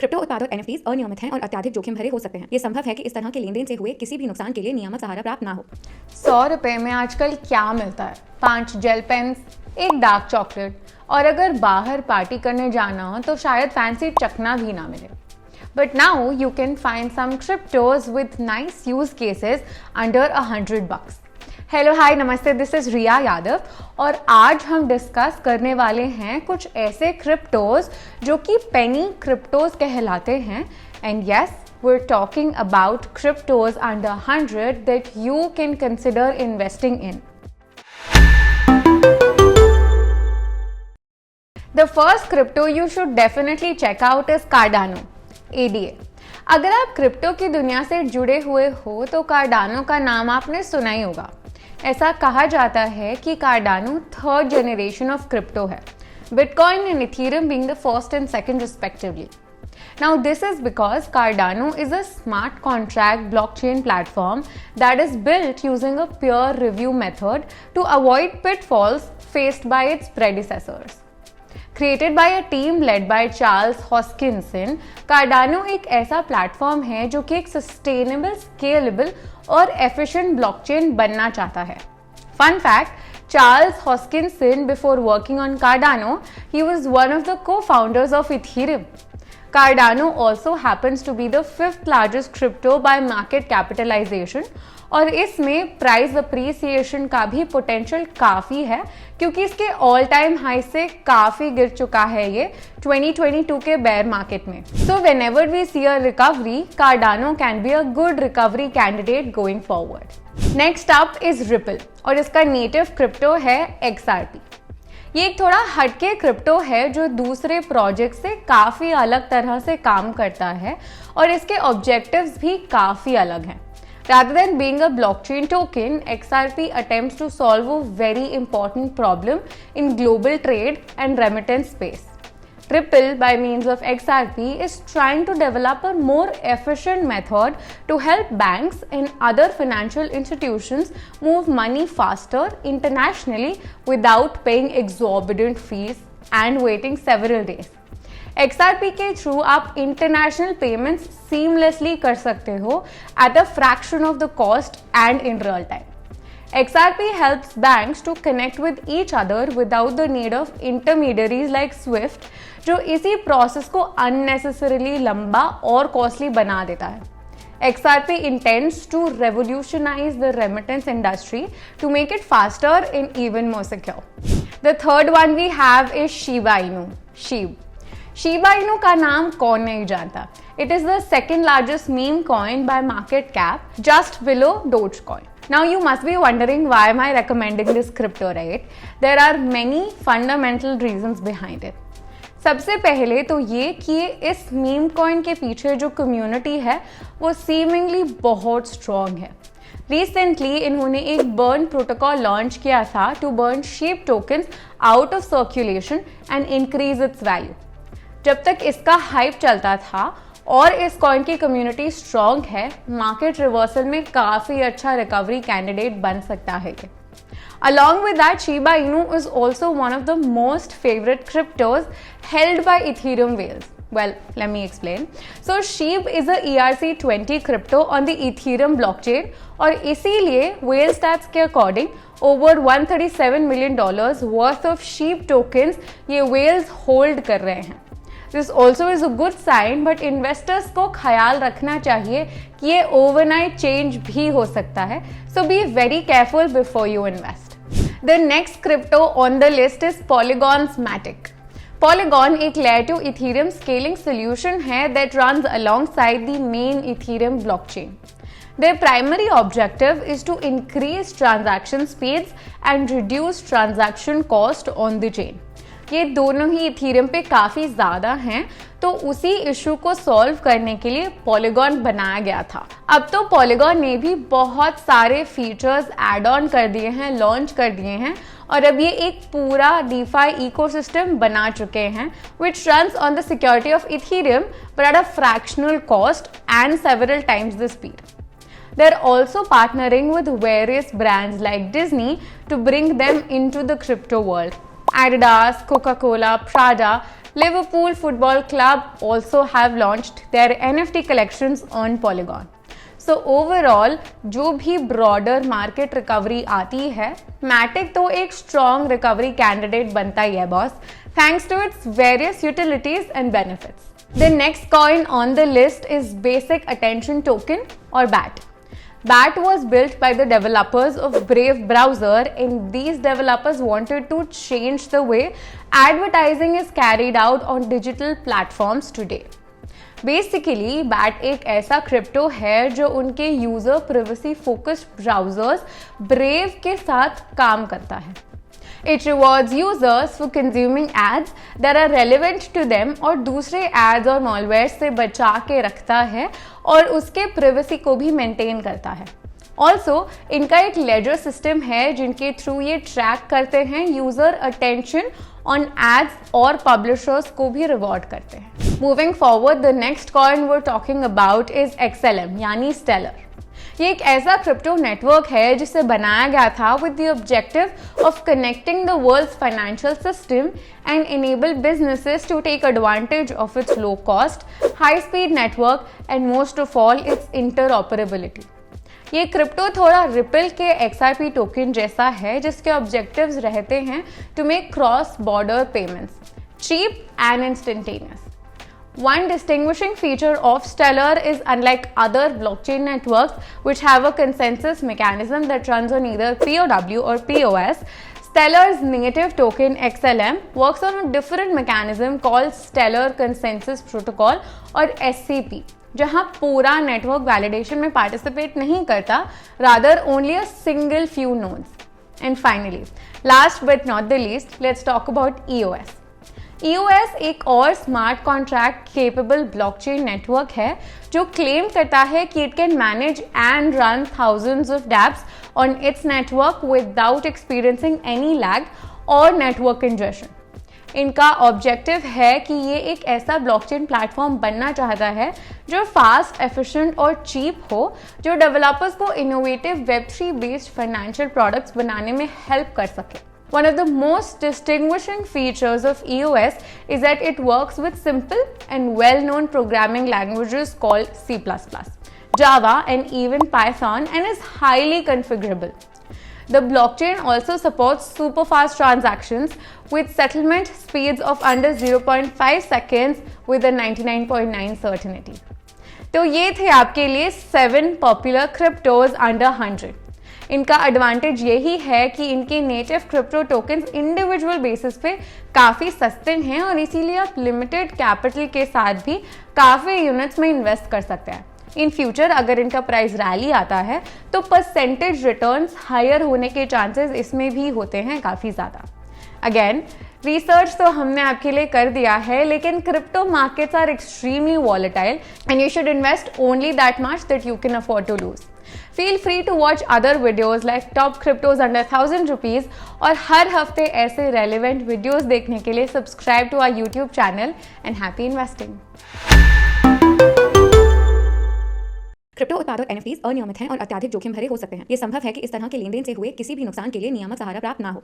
Crypto उत्पाद और NFTs अनियमित हैं और अत्यधिक जोखिम भरे हो सकते हैं। ये संभव है कि इस तरह के लेनदेन से हुए किसी भी नुकसान के लिए नियामक सहारा प्राप्त ना हो। 100 रुपये में आजकल क्या मिलता है? 5 जेल पेन्स, एक डार्क चॉकलेट, और अगर बाहर पार्टी करने जाना हो तो शायद फैंसी चखना भी ना मिले। But now you can find some cryptos with nice use cases under $100. Hello hi नमस्ते, दिस इज रिया यादव और आज हम डिस्कस करने वाले हैं कुछ ऐसे क्रिप्टोज जो कि पेनी क्रिप्टोज कहलाते हैं। And yes, we're talking about cryptos under 100 that you can consider investing in. The first crypto you should definitely check out is Cardano, ADA. अगर आप क्रिप्टो की दुनिया से जुड़े हुए हो तो कार्डानो का नाम आपने सुना ही होगा। ऐसा कहा जाता है कि Cardano third generation of crypto है, bitcoin and Ethereum being the first and second respectively. Now this is because Cardano is a smart contract blockchain platform that is built using a peer review method to avoid pitfalls faced by its predecessors. Created by a team led by Charles Hoskinson, Cardano एक ऐसा platform है जो कि एक sustainable, scalable और efficient blockchain बनना चाहता है. Fun fact, Charles Hoskinson, before working on Cardano, he was one of the co-founders of Ethereum. Cardano also happens to be the 5th largest crypto by market capitalization और इसमें price appreciation का भी potential काफ़ी है क्योंकि इसके all time high से काफ़ी गिर चुका है ये 2022 के बेयर मार्केट में. So whenever we see a recovery, Cardano can be a good recovery candidate going forward. Next up is Ripple और इसका नेटिव क्रिप्टो है XRP. ये एक थोड़ा हटके क्रिप्टो है जो दूसरे प्रोजेक्ट से काफ़ी अलग तरह से काम करता है और इसके ऑब्जेक्टिव्स भी काफ़ी अलग हैं. Rather than being a blockchain token, XRP attempts to solve a very important problem in global trade and remittance space. Ripple, by means of XRP, is trying to develop a more efficient method to help banks and other financial institutions move money faster internationally without paying exorbitant fees and waiting several days. XRP के through आप international payments seamlessly कर सकते हो at a fraction of the cost and in real time. XRP helps banks to connect with each other without the need of intermediaries like Swift, जो इसी process को unnecessarily लंबा और costly बना देता है. XRP intends to revolutionize the remittance industry to make it faster and even more secure. The third one we have is Shiba Inu, SHIB. Shiba Inu का नाम कौन नहीं जानता. It is the second largest meme coin by market cap, just below Dogecoin. Now you must be wondering why am I recommending this crypto, right? There are many fundamental reasons behind it. सबसे पहले तो ये कि इस meme coin के पीछे जो community है वो सीमिंगली बहुत स्ट्रॉन्ग है. रिसेंटली इन्होंने एक बर्न प्रोटोकॉल लॉन्च किया था to burn SHIB tokens out of circulation and increase its value. जब तक इसका हाइप चलता था और इस कॉइन की कम्युनिटी स्ट्रॉन्ग है, मार्केट रिवर्सल में काफ़ी अच्छा रिकवरी कैंडिडेट बन सकता है ये. Along with that, Shiba Inu is also one of the most favorite cryptos held by Ethereum whales. Well, let me explain. So, SHIB is a ERC20 crypto on the Ethereum blockchain और इसीलिए whale stats के according over $137 million worth of SHIB tokens ये whales hold कर रहे हैं. This also is a good sign, but investors को ख्याल रखना चाहिए कि ये overnight change भी हो सकता है. So be very careful before you invest. The next crypto on the list is Polygon's Matic. Polygon एक layer 2 Ethereum scaling solution है that runs alongside the main Ethereum blockchain. Their primary objective is to increase transaction speeds and reduce transaction cost on the chain. ये दोनों ही Ethereum पे काफ़ी ज़्यादा हैं, तो उसी इशू को सॉल्व करने के लिए पॉलीगॉन बनाया गया था. अब तो पॉलीगॉन ने भी बहुत सारे फीचर्स ऐड ऑन कर दिए हैं, लॉन्च कर दिए हैं और अब ये एक पूरा डीफाई इकोसिस्टम बना चुके हैं विच runs on the security of Ethereum but at a fractional cost and several times the speed. They're also partnering with various brands like Disney to bring them into the crypto world. Adidas, Coca-Cola, Prada, Liverpool Football Club also have launched their NFT collections on Polygon. So overall, जो भी broader market recovery आती है, Matic तो एक strong recovery candidate बनता ही है boss, thanks to its various utilities and benefits. The next coin on the list is Basic Attention Token or BAT. BAT was built by the developers of Brave browser, and these developers wanted to change the way advertising is carried out on digital platforms today. Basically BAT एक ऐसा crypto है जो उनके user privacy focused browsers Brave के साथ काम करता है. It rewards users for consuming ads that are relevant to them और दूसरे एड्स और मॉलवेयर से बचा के रखता है और उसके प्रिवेसी को भी मेंटेन करता है. ऑल्सो इनका एक लेजर सिस्टम है जिनके थ्रू ये ट्रैक करते हैं यूजर अटेंशन ऑन एड्स और पब्लिशर्स को भी रिवॉर्ड करते हैं. Moving forward, the next coin we are talking about is XLM यानी स्टेलर. ये एक ऐसा क्रिप्टो नेटवर्क है जिसे बनाया गया था with the objective of connecting the world's financial system and enable businesses to take advantage of its low cost, high speed network and most of all its interoperability. ये crypto थोड़ा Ripple के XRP token जैसा है जिसके objectives रहते हैं to make cross border payments cheap and instantaneous. One distinguishing feature of Stellar is, unlike other blockchain networks which have a consensus mechanism that runs on either POW or POS, Stellar's native token XLM works on a different mechanism called Stellar Consensus Protocol or SCP, जहां पूरा network validation में participate नहीं करता, rather only a single few nodes. And finally, last but not the least, let's talk about EOS. EOS एक और smart contract capable blockchain network है जो claim करता है कि it can manage and run thousands of dapps on it's network without experiencing any lag और network congestion. इनका objective है कि ये एक ऐसा ब्लॉकचेन प्लेटफॉर्म बनना चाहता है जो फास्ट, एफिशिएंट और चीप हो, जो डेवलपर्स को innovative Web3 based financial products बनाने में हेल्प कर सके. One of the most distinguishing features of EOS is that it works with simple and well-known programming languages called C++, Java, and even Python, and is highly configurable. The blockchain also supports super fast transactions with settlement speeds of under 0.5 seconds with a 99.9% certainty. तो ये थे आपके लिए 7 popular cryptos under 100. इनका advantage यही है कि इनके native crypto tokens individual basis पे काफ़ी सस्ते हैं और इसीलिए आप लिमिटेड कैपिटल के साथ भी काफ़ी यूनिट्स में इन्वेस्ट कर सकते हैं. इन फ्यूचर अगर इनका प्राइस रैली आता है तो परसेंटेज रिटर्न्स हायर होने के चांसेस इसमें भी होते हैं काफ़ी ज़्यादा. अगेन, रिसर्च तो हमने आपके लिए कर दिया है, लेकिन crypto markets are extremely volatile and you should invest only that much that you can afford to lose. Feel free to watch other videos like top cryptos under 1000 rupees और हर हफ्ते ऐसे relevant videos देखने के लिए subscribe to our YouTube channel and happy investing. Crypto उत्पाद और NFTs अनियमित हैं और अत्यधिक जोखिम भरे हो सकते हैं. ये संभव है कि इस तरह के लेनदेन से हुए किसी भी नुकसान के लिए नियामक सहारा प्राप्त ना हो.